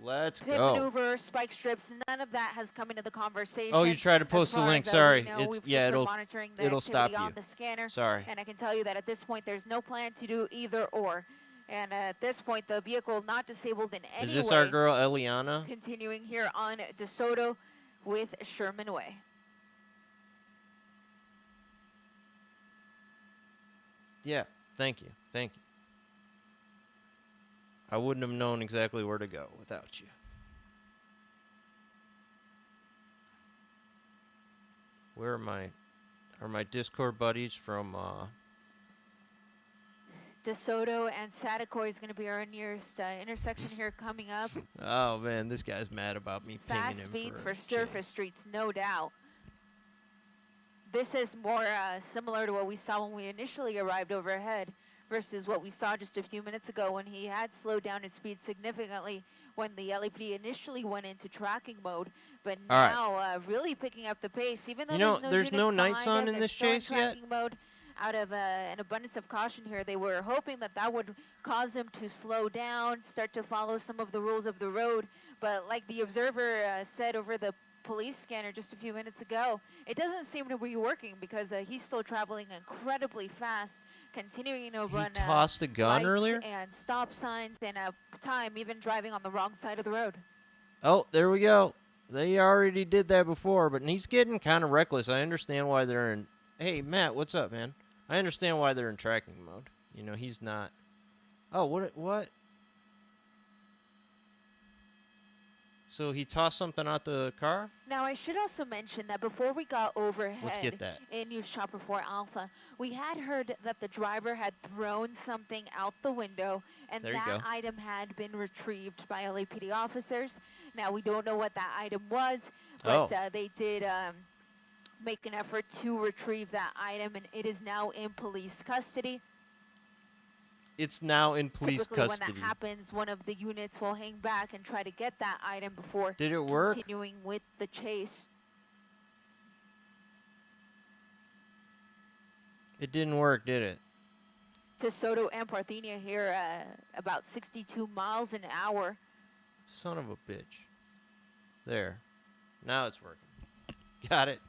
Let's pit go. maneuver, spike strips, none of that has come into the conversation. Oh, you tried to post the link. Sorry. It's It'll stop you. on the scanner. Sorry. And I can tell you that at this point, there's no plan to do either or. And at this point, the vehicle not disabled in any way. Is this our girl Eliana? Continuing here on DeSoto with Sherman Way. Yeah. Thank you. Thank you. I wouldn't have known exactly where to go without you. Where are my Discord buddies from DeSoto and Saticoy is going to be our nearest intersection here coming up. Oh man, this guy's mad about me pinging him. Fast speeds for surface streets, no doubt. This is more similar to what we saw when we initially arrived overhead versus what we saw just a few minutes ago when he had slowed down his speed significantly when the LAPD initially went into tracking mode, but now really picking up the pace. Even though there's no night sun in this chase yet. Mode, out of an abundance of caution here, they were hoping that would cause them to slow down, start to follow some of the rules of the road. But like the observer said over the police scanner just a few minutes ago, it doesn't seem to be working because he's still traveling incredibly fast, continuing to run tossed a gun earlier and stop signs and time, even driving on the wrong side of the road. Oh, there we go. They already did that before, but he's getting kind of reckless. I understand why they're in. Hey, Matt, what's up, man? I understand why they're in tracking mode. You know, he's not. Oh, what? So he tossed something out the car? Now, I should also mention that before we got overhead Let's get that. in News Chopper 4 Alpha, we had heard that the driver had thrown something out the window, and that item had been retrieved by LAPD officers. Now, we don't know what that item was, but they did make an effort to retrieve that item, and it is now in police custody. It's now in police custody. When that happens, one of the units will hang back and try to get that item before Did it work? Continuing with the chase. It didn't work, did it? DeSoto and Parthenia here, about 62 miles an hour. Son of a bitch. There. Now it's working. Got it.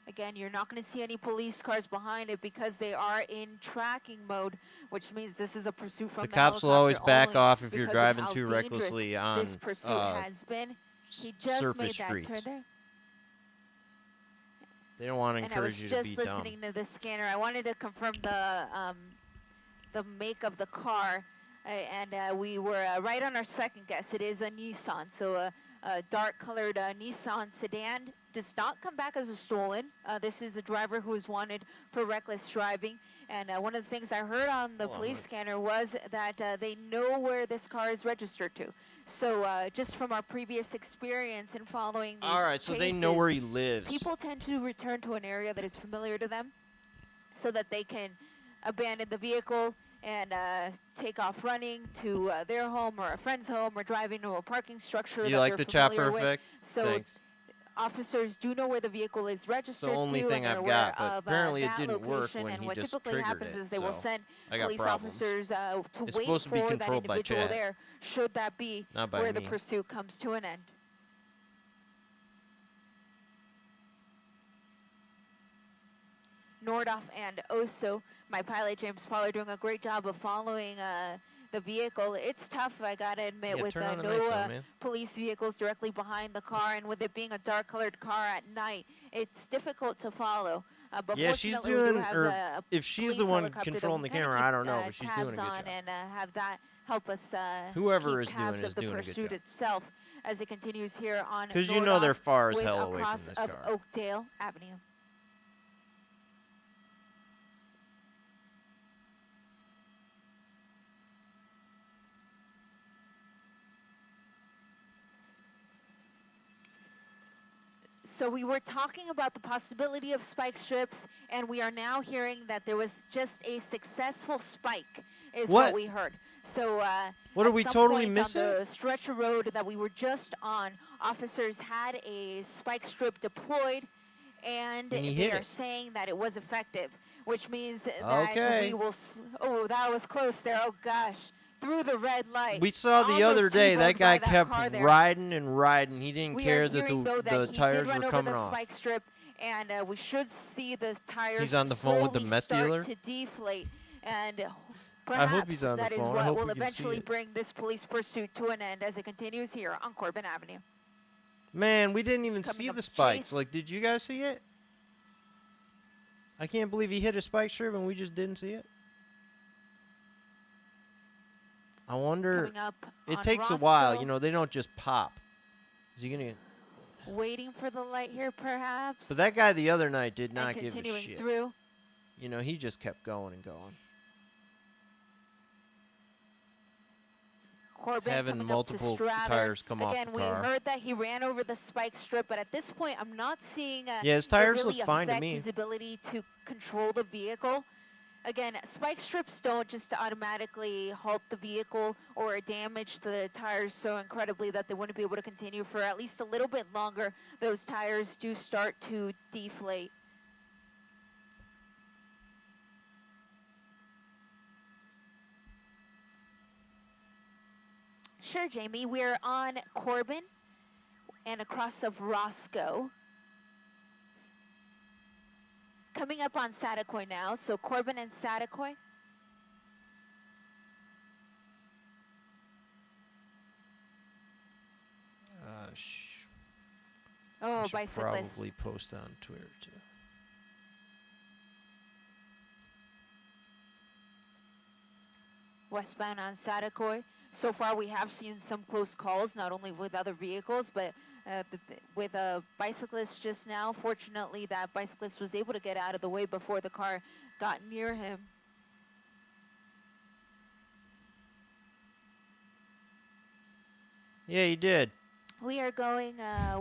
Again, you're not going to see any police cars behind it because they are in tracking mode, which means this is a pursuit from the cops will always back off if you're driving too recklessly on this pursuit has been. He just surface made streets. That turn there. They don't want to encourage you to be dumb. I was just listening to the scanner. I wanted to confirm the make of the car, and we were right on our second guess. It is a Nissan, so a dark-colored Nissan sedan. Does not come back as a stolen. This is a driver who is wanted for reckless driving. And one of the things I heard on the police scanner was that they know where this car is registered to. So just from our previous experience in following these cases, so they know where he lives. People tend to return to an area that is familiar to them so that they can abandon the vehicle and take off running to their home or a friend's home or drive into a parking structure. You like the chopper effect? So Thanks. Officers do know where the vehicle is registered to. It's the only thing I've got, but apparently it didn't work when he just triggered happens it. Is they will send I got police problems. officers to it's wait supposed to be for controlled that by individual chat. there, should that be Not by where me. the pursuit comes to an end. Nordoff and Oso, my pilot James Pollard, doing a great job of following the vehicle. It's tough, I gotta admit, with no police vehicles directly behind the car, and with it being a dark-colored car at night, it's difficult to follow. But yeah, she's doing, or if she's the one controlling the camera, I don't know, but she's doing a good job. And have that help us whoever is keep doing tabs it is of the doing a good pursuit job. itself as it continues here on Because you know they're far as hell away across from this of car. Oakdale Avenue. So we were talking about the possibility of spike strips, and we are now hearing that there was just a successful spike, is what we heard. So what are we totally missing? On the stretch of road that we were just on, officers had a spike strip deployed, and they are saying that it was effective. which means that Okay. we will. Oh, that was close there. Oh gosh, through the red light. We saw the Almost other day T-boned that guy by that kept car there. riding and riding. He didn't We care are that hearing, though, the that tires he did were run coming over the off. spike strip, and we should see the tires He's on the phone with the slowly meth start dealer? to deflate, and I hope he's on the that is phone. I what hope will we can see eventually it. bring this police pursuit to an end as it continues here on Corbin Avenue. Man, we didn't even Coming see up the chase. spikes. Like, did you guys see it? I can't believe he hit a spike strip and we just didn't see it. I wonder. Coming up It on takes a while, Roscoe. you know. They don't just pop. Is he gonna? Waiting for the light here, perhaps. But that guy the other night did and not give a continuing shit. through. You know, he just kept going and going. Corbin Having coming multiple up to Strather. tires come off Again, the car. we heard that he ran over the spike strip, but at this point, I'm not seeing Yeah, his it tires really look fine to affect me. his ability to control the vehicle. Again, spike strips don't just automatically halt the vehicle or damage the tires so incredibly that they wouldn't be able to continue for at least a little bit longer. Those tires do start to deflate. Sure, Jamie. We're on Corbin and across of Roscoe. Coming up on Saticoy now, so Corbin and Saticoy. I Oh, should bicyclist. probably post on Twitter too. Westbound on Saticoy. So far, we have seen some close calls, not only with other vehicles, but with a bicyclist just now. Fortunately, that bicyclist was able to get out of the way before the car got near him. Yeah, he did. We are going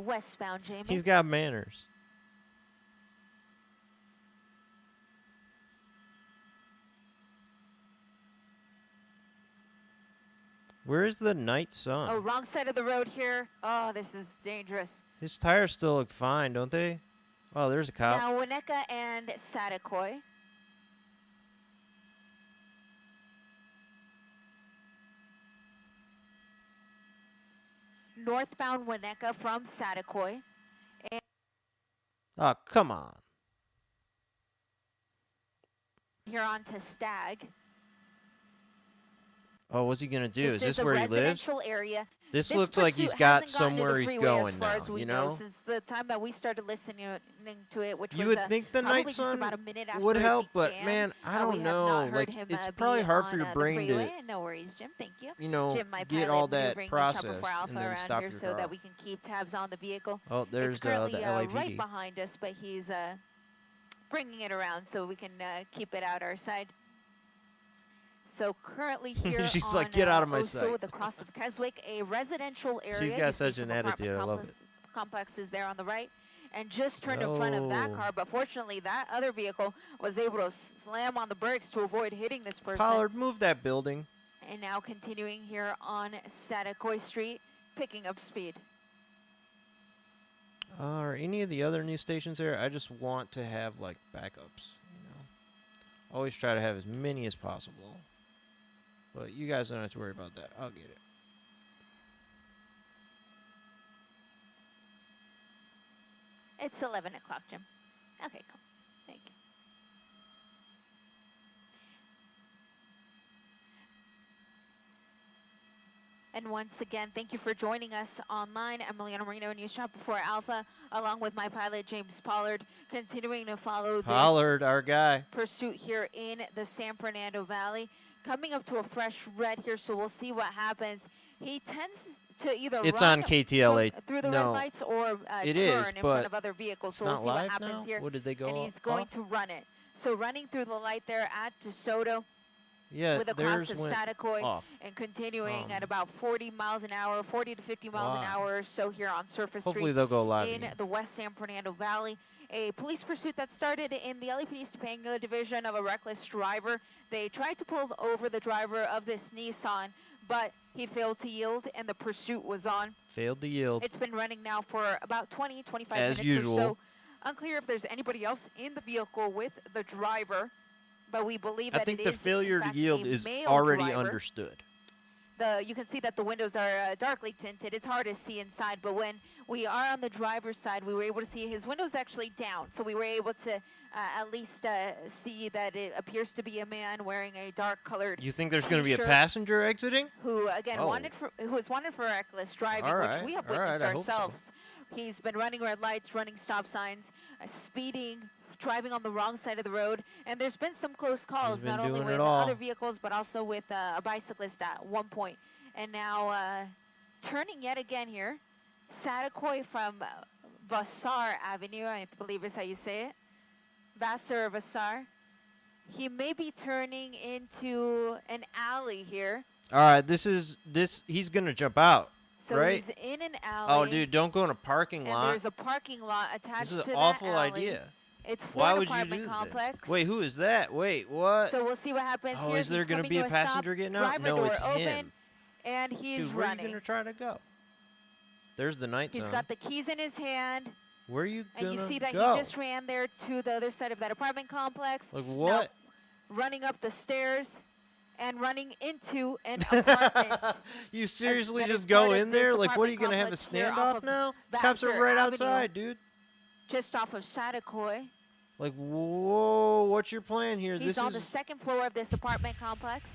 westbound, Jamie. He's got manners. Where's the night sun? Oh, wrong side of the road here. Oh, this is dangerous. His tires still look fine, don't they? Oh, there's a cop. Now, Winnetka and Saticoy. Northbound Winnetka from Saticoy. And Oh, come on. here on to Stag. Oh, what's he gonna do? This Is this a where he lives? residential area. This This looks like he's pursuit got hasn't gotten to the somewhere he's freeway going as far now, as we you know, know? since the time that we started listening to it, which You was would think the probably night just sun about a minute after would it help, but began. man, I We don't have know. not heard Like, him, it's be probably hard for on, your the brain to, freeway. No worries, Jim. Thank you. you know, Jim, my get pilot, all that maneuvering the processed Chopper and Alpha then around stop here your so car that off. we can keep tabs on the vehicle. Oh, there's It's the currently right LAPD. behind us, but he's bringing it around so we can keep it out our side. So currently here She's on like, "Get out of my Oso, sight." the cross of Keswick, a residential area. She's You got see such some an apartment attitude. I love it. complexes there on the right, and just turned in front of that Oh. car. But fortunately, that other vehicle was able to slam on the brakes to avoid hitting this person. Pollard, move that building. And now continuing here on Saticoy Street, picking up speed. Are any of the other news stations there? I just want to have like backups. You know, always try to have as many as possible. But you guys don't have to worry about that. I'll get it. It's 11 o'clock, Jim. Okay, cool. Thank you. And once again, thank you for joining us online. Emiliano Marino, News Chopper 4 Alpha, along with my pilot, James Pollard, continuing to follow Pollard, our guy. this pursuit here in the San Fernando Valley. Coming up to a fresh red here, so we'll see what happens. He tends to either It's run on KTLA. through the red No, lights or it turn is, in but front of other vehicles. it's So not we'll see what live happens now. here. What did they go And he's going off? to run it. So running through the light there at DeSoto Yeah, with a cross theirs of went Saticoy off. and continuing Um, at about 40 miles an hour, 40 to 50 miles an Wow. hour or so here on Surface Hopefully Street they'll go live in again. the West San Fernando Valley. A police pursuit that started in the LAPD's Topanga division of a reckless driver. They tried to pull over the driver of this Nissan, but he failed to yield and the pursuit was on. Failed to yield. It's been running now for about 20, 25 As minutes usual. or so. Unclear if there's anybody else in the vehicle with the driver. but we believe I that think it the is, in failure to fact, yield a is male already driver. understood. You can see that the windows are darkly tinted. It's hard to see inside, but when we are on the driver's side, we were able to see his windows actually down. So we were able to at least see that it appears to be a man wearing a dark-colored You think there's going to be a T-shirt. passenger exiting? Who again Oh. who is wanted for reckless driving, All which right, we have all right, witnessed I hope so. ourselves. He's been running red lights, running stop signs, speeding, driving on the wrong side of the road, and there's been some close calls, been not only doing with it all. other vehicles, but also with a bicyclist at one point. And now turning yet again here, Satakoy from Vassar Avenue, I believe is how you say it. Vassar Vassar. He may be turning into an alley here. All right, he's going to jump out, So right? he's in an alley. Oh, dude, don't go in a parking And lot. there's a parking lot attached This is to an that awful alley. idea. It's for Why an would you apartment do complex. this? Wait, who is that? Wait, what? So we'll see what happens. Oh, here. is there He's going to coming be a stop. passenger getting out? Driver No, door it's open, him. and he's Dude, where are you running. going to try to go? There's the night He's zone. got the keys in his hand, Where are you and going to you see that go? he just ran there to the other side of that apartment complex. Like, what? Now, running up the stairs and running into an apartment. You seriously that is just go part of in there? this Like, what are you going to have a apartment complex here off standoff of now? Cops are Vassar right Avenue. outside, dude. Just off of Satakoy. Like, whoa, what's your plan here? He's on the second floor of this apartment complex.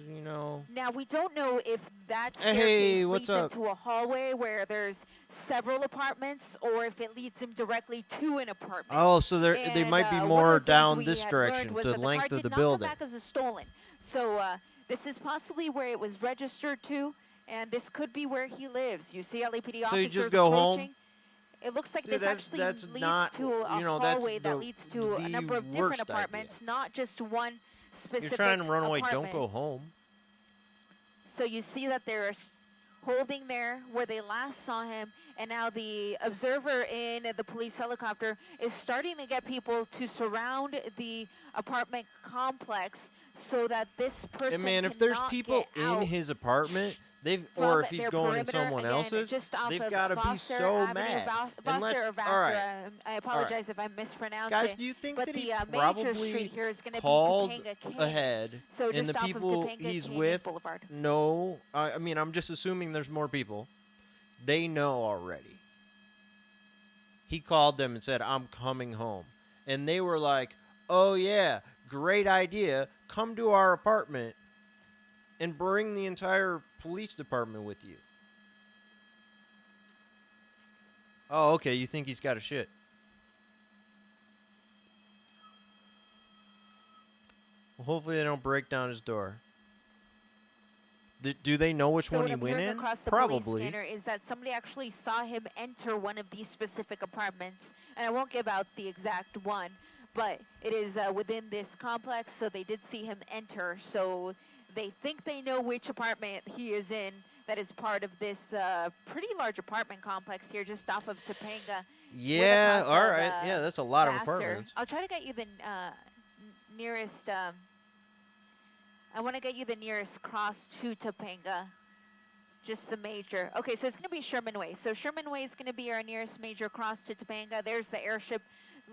You know. Now, we don't know if that Hey, staircase what's leads up? into a hallway where there's several apartments, or if it leads him directly to an apartment. Oh, so they might be one of more the things down we this had learned direction, was the that length car of the did not building. come back as a stolen. So this is possibly where it was registered to, and this could be where he lives. You see LAPD So you officers just go home? approaching. It looks like Dude, this that's actually leads not, to a you know, that's hallway that leads to a the number of different worst idea. apartments, not just one specific You're trying to run away. Don't apartment. go home. So you see that they're holding there where they last saw him, and now the observer in the police helicopter is starting to get people to surround the apartment complex so that this person And man, if there's cannot people get in out his apartment, from or if he's their going in perimeter. someone Again, else's, just off they've of got to be Vassar so Avenue, mad. Vassar Unless, or all Vassar, right, I apologize if I mispronounced guys, it. do you think But that he the major probably street here is going to be called Topanga Canyon. ahead, So and the just off of people Topanga he's Canyon with Boulevard. know? I mean, I'm just assuming there's more people. They know already. He called them and said, "I'm coming home," and they were like, "Oh yeah, great idea. Come to our apartment and bring the entire police department with you." Oh, okay. You think he's got a shit? Well, hopefully they don't break down his door. Do they know which So one what he I'm went hearing in? across the Probably. police scanner is that somebody actually saw him enter one of these specific apartments, and I won't give out the exact one, but it is within this complex, so they did see him enter. So they think they know which apartment he is in. That is part of this pretty large apartment complex here, just off of Topanga. Yeah, across all of, right. Yeah, that's a lot of Vassar. apartments. I'll try to get you the nearest. I want to get you the nearest cross to Topanga. Just the major. Okay, so it's going to be Sherman Way. So Sherman Way is going to be our nearest major cross to Topanga. There's the airship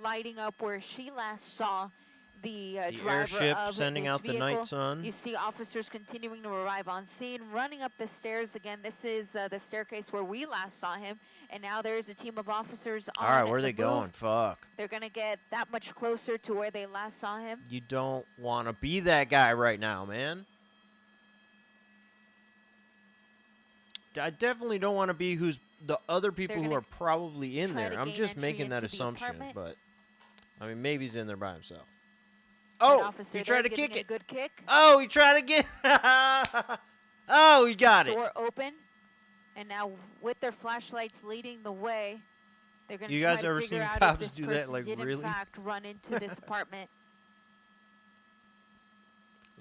lighting up where she last saw the driver airship of sending this out the vehicle. night sun. You see officers continuing to arrive on scene, running up the stairs again. This is the staircase where we last saw him, and now there's a team of officers on All right, where are the they going? move. Fuck. They're going to get that much closer to where they last saw him. You don't want to be that guy right now, man. I definitely don't want to be who's the other people who gonna are probably in try there. to I'm gain just entry making that into the assumption, apartment. but I mean, maybe he's in there by himself. An Oh, officer he there tried to giving kick a it. good kick. Oh, he tried to get. Oh, he got it. Door open, and now with their flashlights leading the way, they're going to You try guys to ever figure seen out if cops this do that, person like, did really? in fact run into this apartment.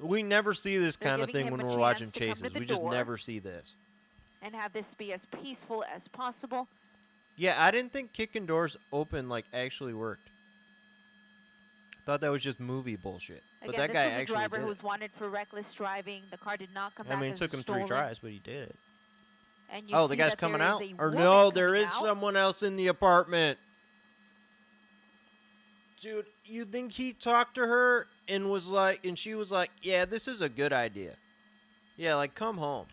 We never see this They're kind of giving thing him when a we're chance watching to come to chases. the We just door. never see this. And have this be as peaceful as possible. Yeah, I didn't think kicking doors open like actually worked. Thought that was just movie bullshit. But Again, that this guy was a actually driver did who it. was wanted for reckless driving. The car did not come I back mean, it as took him stolen. 3 tries, but he did it. And you Oh, the see guy's that coming there is out? a Or woman no, there coming is out. someone else in the apartment. Dude, you think he talked to her and was like, and she was like, yeah, this is a good idea. Yeah, like, come home.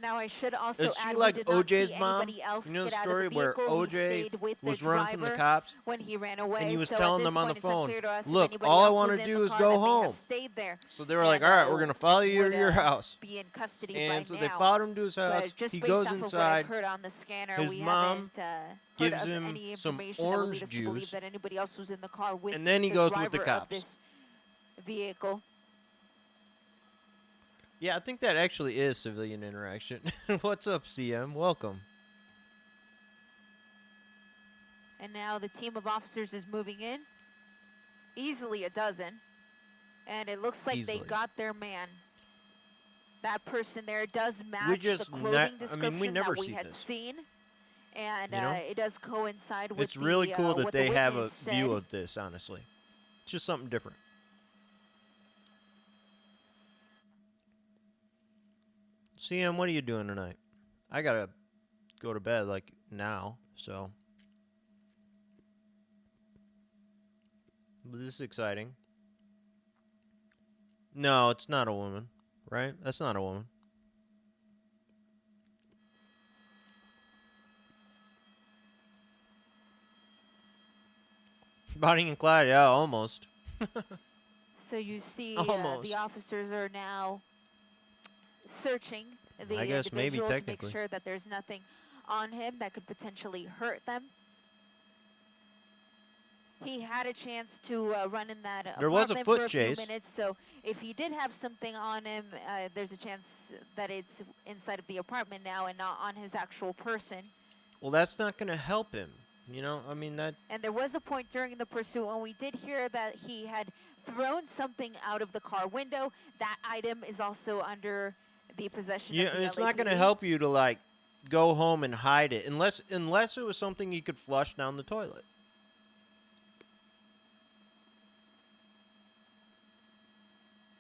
Now I should also Is she add like we did not OJ's see mom? anybody else You know the get out story of the where vehicle. He OJ stayed with was the run from the driver cops? when he ran away. And he was so telling at them this on the point, it's not phone, clear to us if look, anybody all I else want was to in do the is car go that may have home. stayed there. So they were like, And, all right, we're going to follow you would, to your house. Be in custody And by so now. they followed him to his But house. just He based goes off of what I've inside. heard on the scanner, His we mom haven't heard gives of him any some information that would orange lead us to believe juice. that anybody else was in the car with And then he the goes with the driver of cops. this vehicle. Yeah, I think that actually is civilian interaction. What's up, CM? Welcome. And now the team of officers is moving in. Easily a dozen. And it looks like Easily. they got their man. That person there does match We just the clothing I mean, we description never that we see had this. seen. And You know? it does coincide with It's really cool that what they the have a witness view said. of this, honestly. It's just something different. CM, what are you doing tonight? I gotta go to bed, like, now, so. But this is exciting. No, it's not a woman, right? That's not a woman. Bonnie and Clyde, yeah, almost. So you see Almost. the officers are now searching the I guess maybe individual to technically. make sure that there's nothing on him that could potentially hurt them. He had a chance to run in that There was a apartment foot for a chase. few minutes, so if he did have something on him, there's a chance that it's inside of the apartment now and not on his actual person. Well, that's not going to help him. You know, I mean, that. And there was a point during the pursuit when we did hear that he had thrown something out of the car window. That item is also under the possession Yeah, of the it's not going to LAPD. help you to, like, go home and hide it. Unless it was something you could flush down the toilet.